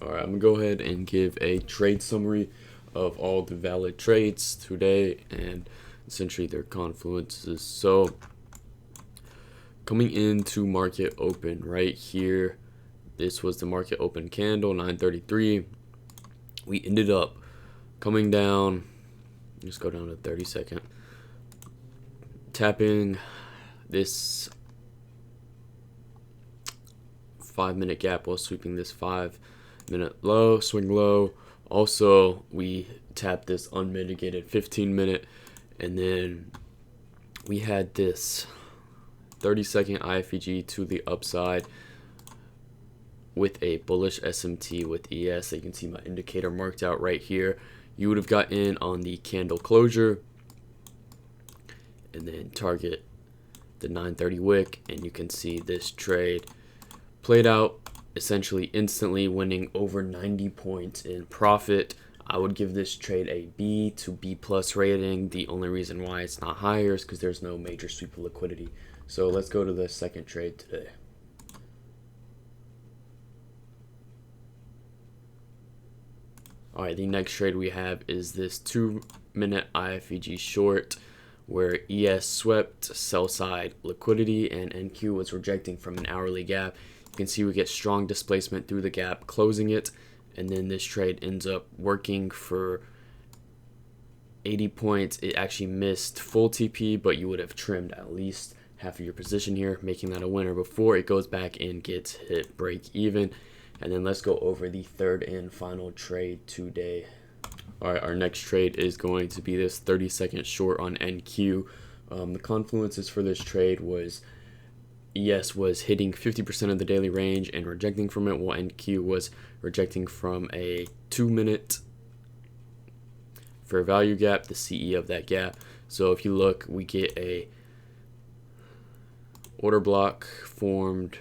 Alright, I'm gonna go ahead and give a trade summary of all the valid trades today and essentially their confluences. So, coming into market open right here, this was the market open candle, 933. We ended up coming down, just go down to 30-second, tapping this 5-minute gap while sweeping this 5-minute low, swing low. Also, we tapped this unmitigated 15-minute, and then we had this 30-second IFEG to the upside with a bullish SMT with ES. You can see my indicator marked out right here. You would have got in on the candle closure and then target the 930 wick, and you can see this trade played out essentially instantly, winning over 90 points in profit. I would give this trade a B to B plus rating. The only reason why it's not higher is because there's no major sweep of liquidity. So let's go to the second trade today. Alright, the next trade we have is this 2-minute IFEG short where ES swept sell side liquidity and NQ was rejecting from an hourly gap. You can see we get strong displacement through the gap, closing it, and then this trade ends up working for 80 points. It actually missed full TP, but you would have trimmed at least half of your position here, making that a winner before it goes back and gets hit break even. And then let's go over the third and final trade today. All right, our next trade is going to be this 30-second short on NQ. The confluences for this trade was ES was hitting 50% of the daily range and rejecting from it, while NQ was rejecting from a 2-minute fair value gap, the CE of that gap. So if you look, we get a order block formed,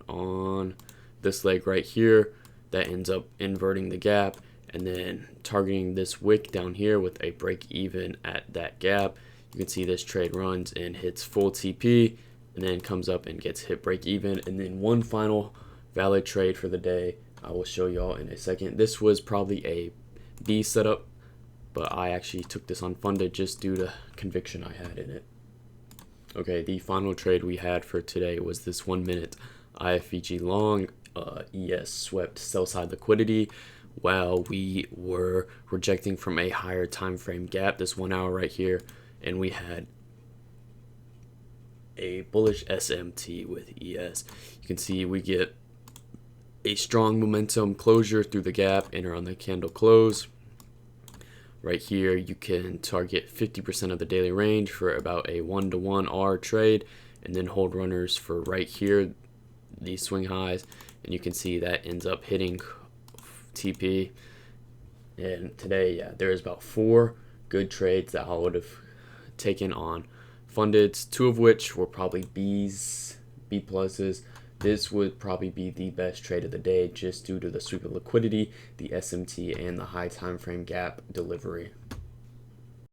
on this leg right here that ends up inverting the gap and then targeting this wick down here with a break even at that gap. You can see this trade runs and hits full TP and then comes up and gets hit break even. And then one final valid trade for the day I will show y'all in a second. This was probably a B setup, but I actually took this unfunded just due to conviction I had in it. Okay, the final trade we had for today was this 1-minute IFEG long. ES swept sell side liquidity while we were rejecting from a higher time frame gap, this 1 hour right here, and we had a bullish SMT with ES. You can see we get a strong momentum closure through the gap and around the candle close. Right here, you can target 50% of the daily range for about a 1-to-1 R trade, and then hold runners for right here, these swing highs, and you can see that ends up hitting TP. And today, yeah, there's about 4 good trades that I would have taken on fundeds, 2 of which were probably B's, B pluses. This would probably be the best trade of the day just due to the sweep of liquidity, the SMT, and the high time frame gap delivery.